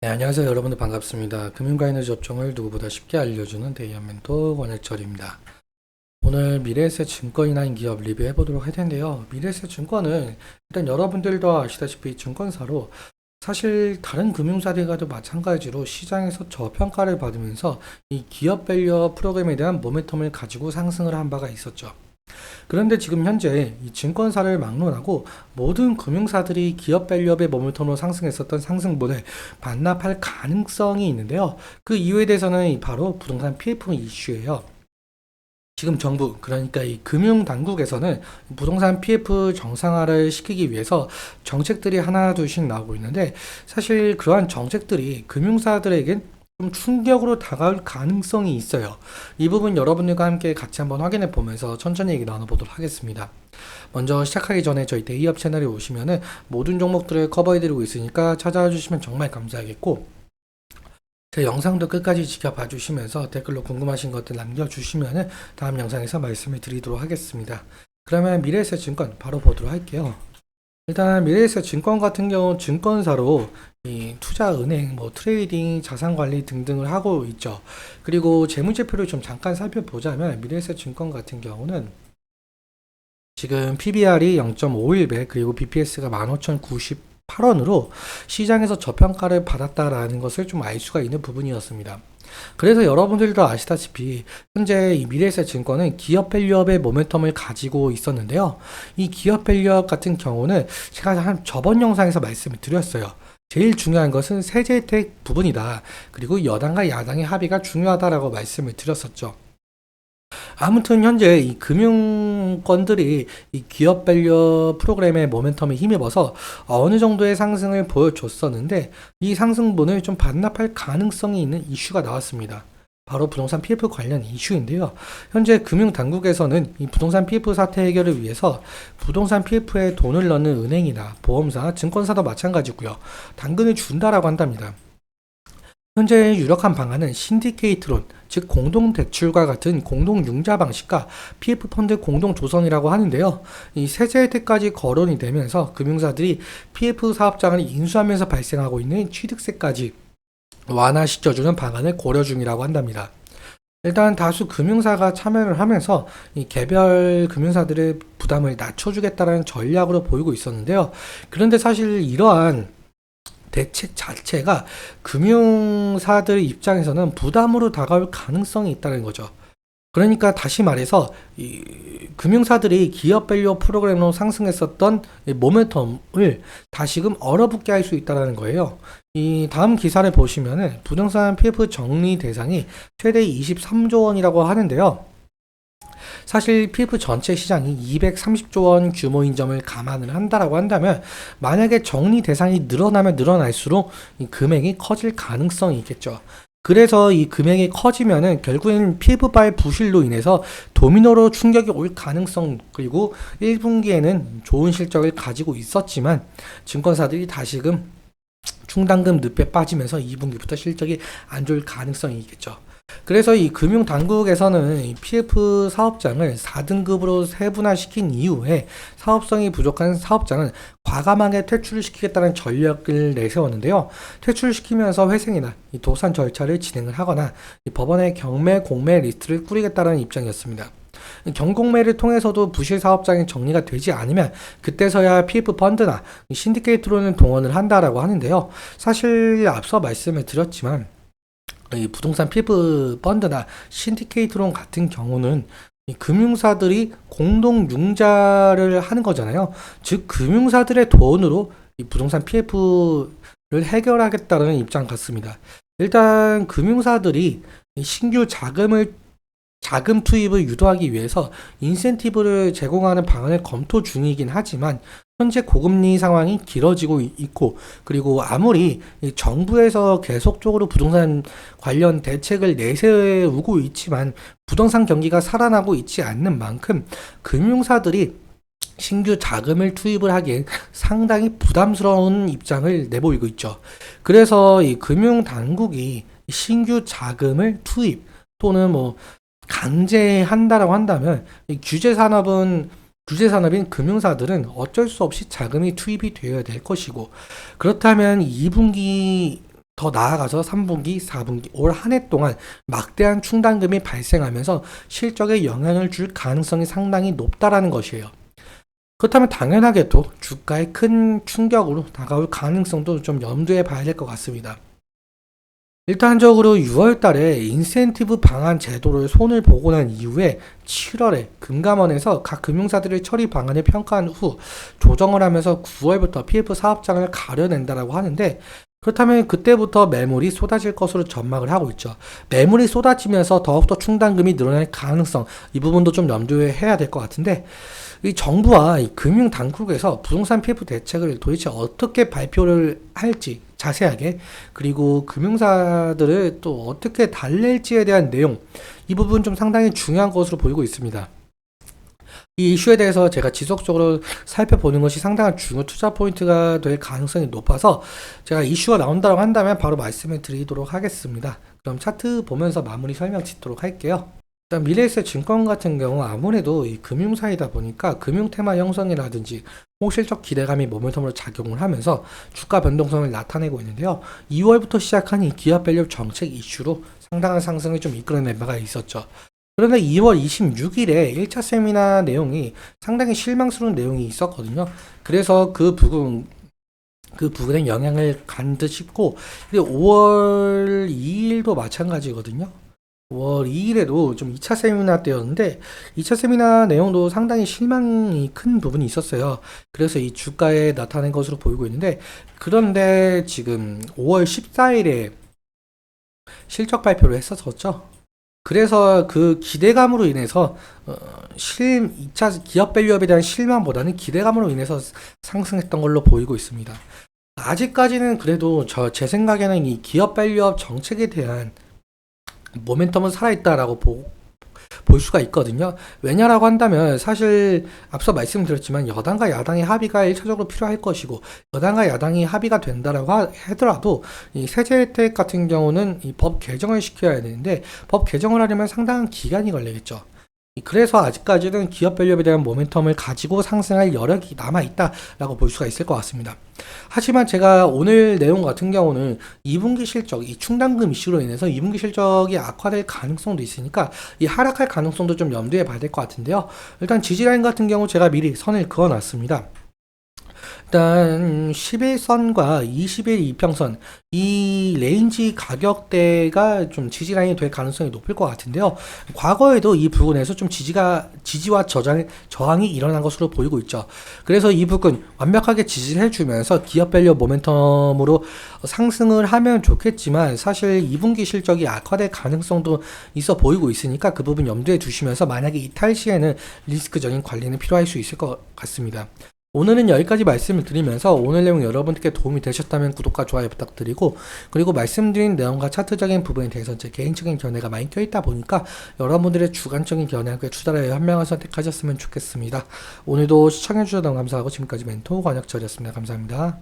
네, 안녕하세요. 여러분들 반갑습니다. 금융과 에너지 업종을 누구보다 쉽게 알려주는 데이아 멘토 권혁철입니다. 오늘 미래에셋 증권이라는 기업 리뷰해 보도록 할 텐데요. 미래에셋 증권은 일단 여러분들도 아시다시피 증권사로 사실 다른 금융사들과도 마찬가지로 시장에서 저평가를 받으면서 이 기업 밸류 프로그램에 대한 모멘텀을 가지고 상승을 한 바가 있었죠. 그런데 지금 현재 이 증권사를 막론하고 모든 금융사들이 기업 밸류업의 모멘텀으로 상승했었던 상승분을 반납할 가능성이 있는데요. 그 이유에 대해서는 바로 부동산 PF 이슈예요. 지금 정부, 그러니까 이 금융당국에서는 부동산 PF 정상화를 시키기 위해서 정책들이 하나둘씩 나오고 있는데, 사실 그러한 정책들이 금융사들에겐 좀 충격으로 다가올 가능성이 있어요. 이 부분 여러분들과 함께 같이 한번 확인해 보면서 천천히 얘기 나눠보도록 하겠습니다. 먼저 시작하기 전에 저희 데이업 채널에 오시면은 모든 종목들을 커버해드리고 있으니까 찾아와 주시면 정말 감사하겠고, 제 영상도 끝까지 지켜봐 주시면서 댓글로 궁금하신 것들 남겨주시면은 다음 영상에서 말씀을 드리도록 하겠습니다. 그러면 미래에셋 증권 바로 보도록 할게요. 일단 미래에셋 증권 같은 경우 증권사로 이 투자, 은행, 뭐 트레이딩, 자산관리 등등을 하고 있죠. 그리고 재무제표를 좀 잠깐 살펴보자면 미래에셋 증권 같은 경우는 지금 PBR이 0.51배 그리고 BPS가 15,098원으로 시장에서 저평가를 받았다라는 것을 좀 알 수가 있는 부분이었습니다. 그래서 여러분들도 아시다시피 현재 이 미래에셋 증권은 기업 밸류업의 모멘텀을 가지고 있었는데요. 이 기업 밸류업 같은 경우는 제가 한 저번 영상에서 말씀을 드렸어요. 제일 중요한 것은 세제 혜택 부분이다. 그리고 여당과 야당의 합의가 중요하다라고 말씀을 드렸었죠. 아무튼 현재 이 금융권들이 이 기업 밸류 프로그램의 모멘텀에 힘입어서 어느 정도의 상승을 보여줬었는데, 이 상승분을 좀 반납할 가능성이 있는 이슈가 나왔습니다. 바로 부동산 PF 관련 이슈인데요. 현재 금융당국에서는 이 부동산 PF 사태 해결을 위해서 부동산 PF에 돈을 넣는 은행이나 보험사, 증권사도 마찬가지고요. 당근을 준다라고 한답니다. 현재 유력한 방안은 신디케이트론, 즉 공동대출과 같은 공동융자 방식과 PF펀드 공동조성이라고 하는데요. 이 세제 혜택까지 거론이 되면서 금융사들이 PF 사업장을 인수하면서 발생하고 있는 취득세까지 완화시켜주는 방안을 고려 중이라고 한답니다. 일단 다수 금융사가 참여를 하면서 이 개별 금융사들의 부담을 낮춰주겠다는 전략으로 보이고 있었는데요. 그런데 사실 이러한 대책 자체가 금융사들 입장에서는 부담으로 다가올 가능성이 있다는 거죠. 그러니까 다시 말해서 이 금융사들이 기업 밸류 프로그램으로 상승했었던 이 모멘텀을 다시금 얼어붙게 할 수 있다는 거예요. 이 다음 기사를 보시면은 부동산 PF 정리 대상이 최대 23조 원이라고 하는데요. 사실 PF 전체 시장이 230조 원 규모인 점을 감안을 한다라고 한다면, 만약에 정리 대상이 늘어나면 늘어날수록 이 금액이 커질 가능성이 있겠죠. 그래서 이 금액이 커지면은 결국에는 PF발 부실로 인해서 도미노로 충격이 올 가능성, 그리고 1분기에는 좋은 실적을 가지고 있었지만 증권사들이 다시금 충당금 늪에 빠지면서 2분기부터 실적이 안 좋을 가능성이 있겠죠. 그래서 이 금융당국에서는 이 PF 사업장을 4등급으로 세분화시킨 이후에 사업성이 부족한 사업장은 과감하게 퇴출을 시키겠다는 전략을 내세웠는데요. 퇴출시키면서 회생이나 이 도산 절차를 진행을 하거나 이 법원의 경매, 공매 리스트를 꾸리겠다는 입장이었습니다. 경공매를 통해서도 부실 사업장이 정리가 되지 않으면 그때서야 PF 펀드나 신디케이트로는 동원을 한다라고 하는데요. 사실 앞서 말씀을 드렸지만 이 부동산 PF 펀드나 신디케이트론 같은 경우는 이 금융사들이 공동 융자를 하는 거잖아요. 즉 금융사들의 돈으로 이 부동산 PF를 해결하겠다는 입장 같습니다. 일단 금융사들이 신규 자금 투입을 유도하기 위해서 인센티브를 제공하는 방안을 검토 중이긴 하지만, 현재 고금리 상황이 길어지고 있고, 그리고 아무리 정부에서 계속적으로 부동산 관련 대책을 내세우고 있지만 부동산 경기가 살아나고 있지 않는 만큼 금융사들이 신규 자금을 투입을 하기엔 상당히 부담스러운 입장을 내보이고 있죠. 그래서 이 금융당국이 신규 자금을 투입 또는 뭐 강제한다라고 한다면, 이 규제 산업인 금융사들은 어쩔 수 없이 자금이 투입이 되어야 될 것이고, 그렇다면 2분기 더 나아가서 3분기, 4분기, 올 한 해 동안 막대한 충당금이 발생하면서 실적에 영향을 줄 가능성이 상당히 높다라는 것이에요. 그렇다면 당연하게도 주가에 큰 충격으로 다가올 가능성도 좀 염두에 봐야 될 것 같습니다. 일단적으로 6월 달에 인센티브 방안 제도를 손을 보고 난 이후에 7월에 금감원에서 각 금융사들의 처리 방안을 평가한 후 조정을 하면서 9월부터 PF 사업장을 가려낸다라고 하는데, 그렇다면 그때부터 매물이 쏟아질 것으로 전망을 하고 있죠. 매물이 쏟아지면서 더욱더 충당금이 늘어날 가능성, 이 부분도 좀 염두에 해야 될 것 같은데, 이 정부와 이 금융 당국에서 부동산 PF 대책을 도대체 어떻게 발표를 할지 자세하게, 그리고 금융사들을 또 어떻게 달랠지에 대한 내용, 이 부분 좀 상당히 중요한 것으로 보이고 있습니다. 이 이슈에 대해서 제가 지속적으로 살펴보는 것이 상당한 중요 투자 포인트가 될 가능성이 높아서 제가 이슈가 나온다고 한다면 바로 말씀을 드리도록 하겠습니다. 그럼 차트 보면서 마무리 설명 짓도록 할게요. 일단 미래에셋 증권 같은 경우 아무래도 이 금융사이다 보니까 금융 테마 형성이라든지 호실적 기대감이 모멘텀으로 작용을 하면서 주가 변동성을 나타내고 있는데요. 2월부터 시작한 이 기업 밸류 정책 이슈로 상당한 상승을 좀 이끌어낸 바가 있었죠. 그런데 2월 26일에 1차 세미나 내용이 상당히 실망스러운 내용이 있었거든요. 그래서 그 부분에 영향을 간 듯 싶고, 근데 5월 2일도 마찬가지거든요. 5월 2일에도 좀 2차 세미나 때였는데 2차 세미나 내용도 상당히 실망이 큰 부분이 있었어요. 그래서 이 주가에 나타낸 것으로 보이고 있는데, 그런데 지금 5월 14일에 실적 발표를 했었죠. 그래서 그 기대감으로 인해서 2차 기업 밸류업에 대한 실망보다는 기대감으로 인해서 상승했던 걸로 보이고 있습니다. 아직까지는 그래도 제 생각에는 이 기업 밸류업 정책에 대한 모멘텀은 살아있다라고 볼 수가 있거든요. 왜냐라고 한다면 사실 앞서 말씀드렸지만 여당과 야당의 합의가 1차적으로 필요할 것이고, 여당과 야당이 합의가 된다라고 하더라도 이 세제 혜택 같은 경우는 이 법 개정을 시켜야 되는데, 법 개정을 하려면 상당한 기간이 걸리겠죠. 그래서 아직까지는 기업 밸류업에 대한 모멘텀을 가지고 상승할 여력이 남아있다라고 볼 수가 있을 것 같습니다. 하지만 제가 오늘 내용 같은 경우는 2분기 실적, 이 충당금 이슈로 인해서 2분기 실적이 악화될 가능성도 있으니까 이 하락할 가능성도 좀 염두에 봐야 될 것 같은데요. 일단 지지라인 같은 경우 제가 미리 선을 그어놨습니다. 일단 11선과 20일 이평선, 이 레인지 가격대가 좀 지지라인이 될 가능성이 높을 것 같은데요. 과거에도 이 부분에서 좀 지지와 저항이 일어난 것으로 보이고 있죠. 그래서 이 부분 완벽하게 지지를 해주면서 기업 밸류 모멘텀으로 상승을 하면 좋겠지만, 사실 2분기 실적이 악화될 가능성도 있어 보이고 있으니까 그 부분 염두에 두시면서 만약에 이탈 시에는 리스크적인 관리는 필요할 수 있을 것 같습니다. 오늘은 여기까지 말씀을 드리면서 오늘 내용 여러분들께 도움이 되셨다면 구독과 좋아요 부탁드리고, 그리고 말씀드린 내용과 차트적인 부분에 대해서 제 개인적인 견해가 많이 껴있다 보니까 여러분들의 주관적인 견해와 투자를 현명한 선택하셨으면 좋겠습니다. 오늘도 시청해주셔서 너무 감사하고 지금까지 멘토 권혁철이었습니다. 감사합니다.